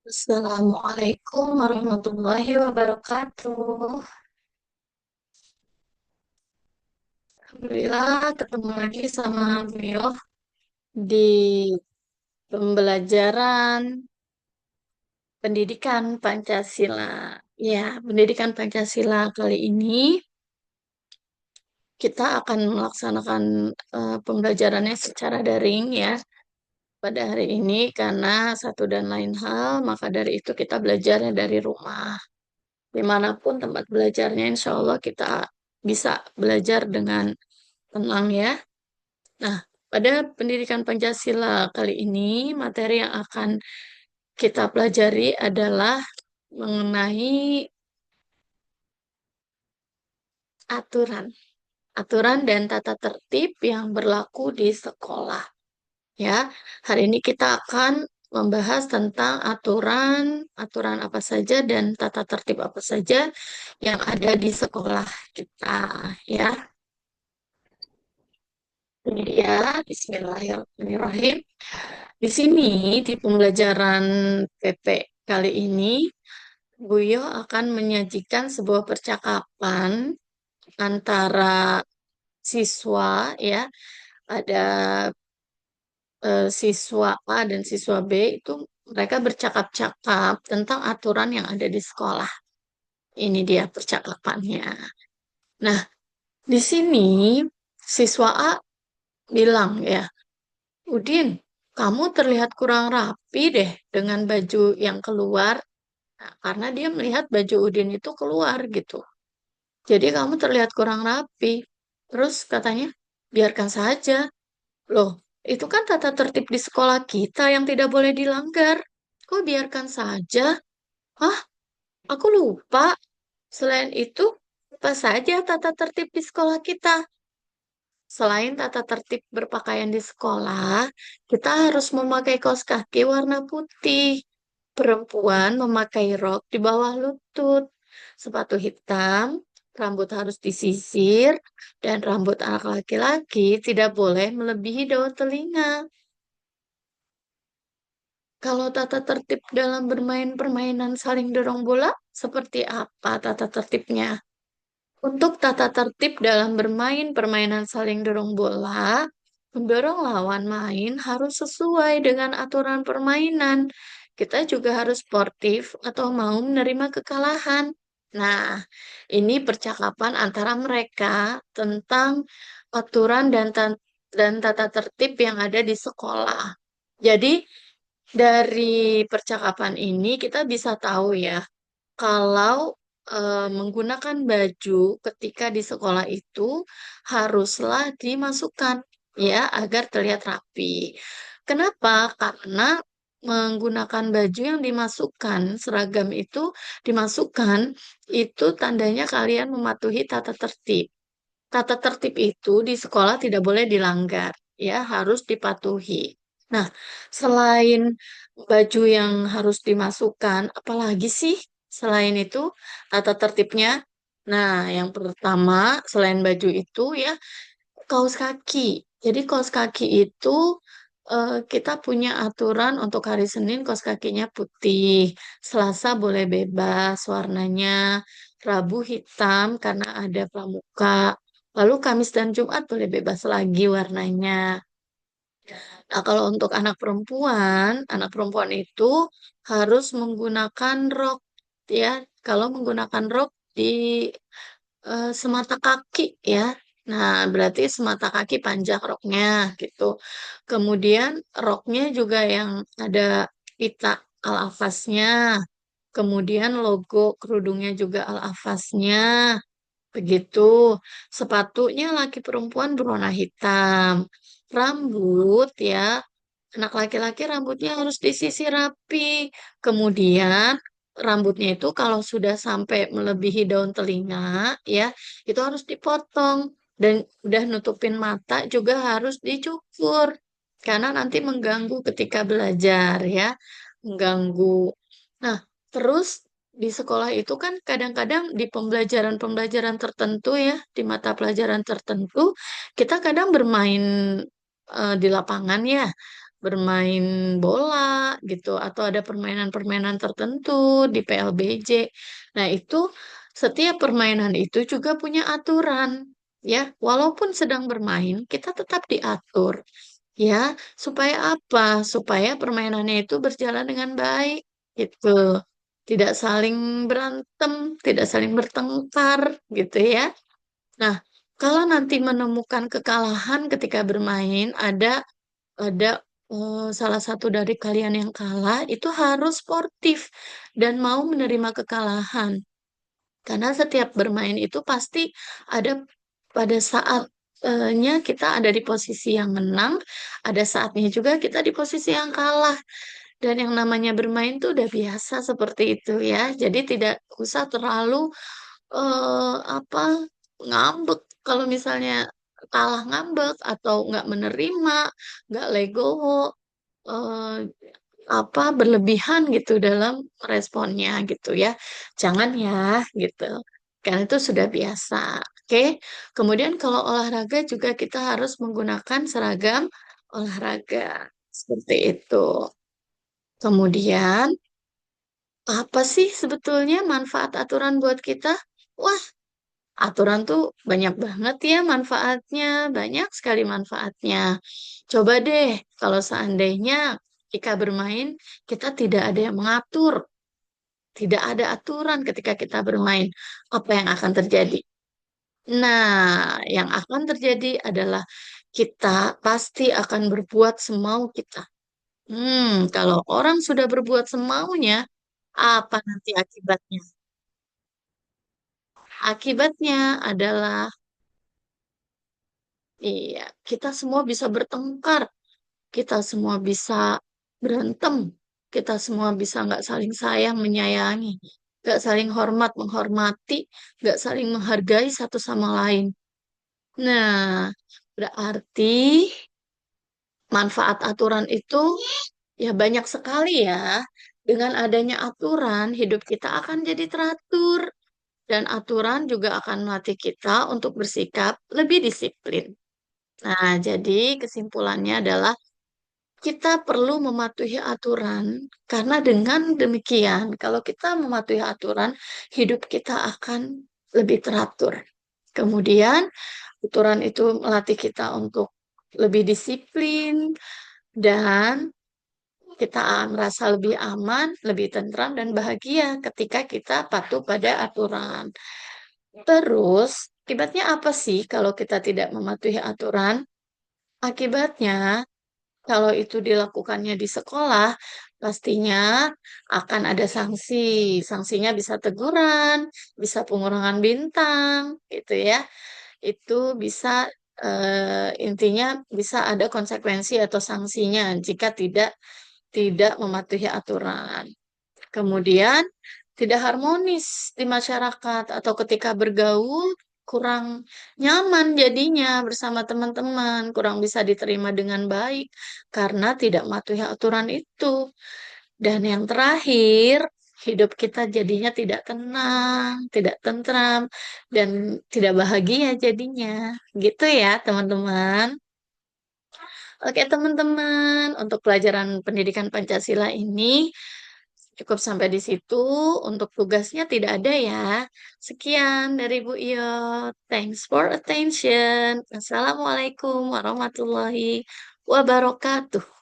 Assalamualaikum warahmatullahi wabarakatuh. Alhamdulillah ketemu lagi sama beliau di pembelajaran pendidikan Pancasila. Ya, pendidikan Pancasila kali ini kita akan melaksanakan pembelajarannya secara daring ya pada hari ini karena satu dan lain hal, maka dari itu kita belajarnya dari rumah. Dimanapun tempat belajarnya, insya Allah kita bisa belajar dengan tenang ya. Nah, pada pendidikan Pancasila kali ini, materi yang akan kita pelajari adalah mengenai aturan. Aturan dan tata tertib yang berlaku di sekolah. Ya, hari ini kita akan membahas tentang aturan, aturan apa saja dan tata tertib apa saja yang ada di sekolah kita. Ya, ini dia. Bismillahirrahmanirrahim. Di sini, di pembelajaran PP kali ini, Buyo akan menyajikan sebuah percakapan antara siswa, ya, ada siswa A dan siswa B itu mereka bercakap-cakap tentang aturan yang ada di sekolah. Ini dia percakapannya. Nah, di sini siswa A bilang ya, Udin, kamu terlihat kurang rapi deh dengan baju yang keluar. Nah, karena dia melihat baju Udin itu keluar gitu. Jadi kamu terlihat kurang rapi. Terus katanya, biarkan saja. Loh, itu kan tata tertib di sekolah kita yang tidak boleh dilanggar. Kok biarkan saja? Hah, aku lupa. Selain itu, apa saja tata tertib di sekolah kita? Selain tata tertib berpakaian di sekolah, kita harus memakai kaos kaki warna putih. Perempuan memakai rok di bawah lutut, sepatu hitam, rambut harus disisir, dan rambut anak laki-laki tidak boleh melebihi daun telinga. Kalau tata tertib dalam bermain permainan saling dorong bola, seperti apa tata tertibnya? Untuk tata tertib dalam bermain permainan saling dorong bola, mendorong lawan main harus sesuai dengan aturan permainan. Kita juga harus sportif atau mau menerima kekalahan. Nah, ini percakapan antara mereka tentang aturan dan tata tertib yang ada di sekolah. Jadi, dari percakapan ini kita bisa tahu ya, kalau menggunakan baju ketika di sekolah itu haruslah dimasukkan ya agar terlihat rapi. Kenapa? Karena menggunakan baju yang dimasukkan, seragam itu dimasukkan, itu tandanya kalian mematuhi tata tertib. Tata tertib itu di sekolah tidak boleh dilanggar, ya harus dipatuhi. Nah, selain baju yang harus dimasukkan, apalagi sih selain itu tata tertibnya? Nah, yang pertama selain baju itu ya kaos kaki. Jadi kaos kaki itu kita punya aturan untuk hari Senin kaos kakinya putih, Selasa boleh bebas warnanya, Rabu hitam karena ada pramuka, lalu Kamis dan Jumat boleh bebas lagi warnanya. Nah, kalau untuk anak perempuan itu harus menggunakan rok ya. Kalau menggunakan rok di semata kaki ya. Nah, berarti semata kaki panjang roknya gitu. Kemudian roknya juga yang ada pita al-afasnya. Kemudian logo kerudungnya juga al-afasnya. Begitu. Sepatunya laki perempuan berwarna hitam. Rambut ya. Anak laki-laki rambutnya harus disisir rapi. Kemudian rambutnya itu kalau sudah sampai melebihi daun telinga, ya, itu harus dipotong. Dan udah nutupin mata juga harus dicukur. Karena nanti mengganggu ketika belajar, ya. Mengganggu. Nah, terus di sekolah itu kan kadang-kadang di pembelajaran-pembelajaran tertentu ya, di mata pelajaran tertentu, kita kadang bermain di lapangan ya. bermain bola gitu atau ada permainan-permainan tertentu di PLBJ. Nah, itu setiap permainan itu juga punya aturan ya. Walaupun sedang bermain, kita tetap diatur ya, supaya apa? Supaya permainannya itu berjalan dengan baik gitu. Tidak saling berantem, tidak saling bertengkar gitu ya. Nah, kalau nanti menemukan kekalahan ketika bermain, ada salah satu dari kalian yang kalah, itu harus sportif dan mau menerima kekalahan. Karena setiap bermain itu pasti ada pada saatnya kita ada di posisi yang menang, ada saatnya juga kita di posisi yang kalah. Dan yang namanya bermain tuh udah biasa seperti itu ya. Jadi tidak usah terlalu apa ngambek kalau misalnya kalah ngambek atau nggak menerima, nggak legowo, eh, apa berlebihan gitu dalam responnya gitu ya. Jangan ya gitu. Karena itu sudah biasa. Oke. Kemudian kalau olahraga juga kita harus menggunakan seragam olahraga seperti itu. Kemudian apa sih sebetulnya manfaat aturan buat kita? Wah, aturan tuh banyak banget ya manfaatnya, banyak sekali manfaatnya. Coba deh, kalau seandainya ketika bermain, kita tidak ada yang mengatur, tidak ada aturan ketika kita bermain, apa yang akan terjadi? Nah, yang akan terjadi adalah kita pasti akan berbuat semau kita. Kalau orang sudah berbuat semaunya, apa nanti akibatnya? Akibatnya adalah iya, kita semua bisa bertengkar, kita semua bisa berantem, kita semua bisa nggak saling sayang, menyayangi, nggak saling hormat, menghormati, nggak saling menghargai satu sama lain. Nah, berarti manfaat aturan itu ya banyak sekali ya. Dengan adanya aturan, hidup kita akan jadi teratur. Dan aturan juga akan melatih kita untuk bersikap lebih disiplin. Nah, jadi kesimpulannya adalah kita perlu mematuhi aturan, karena dengan demikian, kalau kita mematuhi aturan, hidup kita akan lebih teratur. Kemudian, aturan itu melatih kita untuk lebih disiplin, dan kita merasa lebih aman, lebih tentram, dan bahagia ketika kita patuh pada aturan. Terus, akibatnya apa sih kalau kita tidak mematuhi aturan? Akibatnya, kalau itu dilakukannya di sekolah, pastinya akan ada sanksi. Sanksinya bisa teguran, bisa pengurangan bintang, gitu ya. Itu bisa intinya bisa ada konsekuensi atau sanksinya jika tidak mematuhi aturan. Kemudian tidak harmonis di masyarakat atau ketika bergaul kurang nyaman jadinya bersama teman-teman, kurang bisa diterima dengan baik karena tidak mematuhi aturan itu. Dan yang terakhir, hidup kita jadinya tidak tenang, tidak tentram, dan tidak bahagia jadinya. Gitu ya, teman-teman. Oke, teman-teman, untuk pelajaran pendidikan Pancasila ini cukup sampai di situ. Untuk tugasnya tidak ada ya. Sekian dari Bu Iyo. Thanks for attention. Assalamualaikum warahmatullahi wabarakatuh.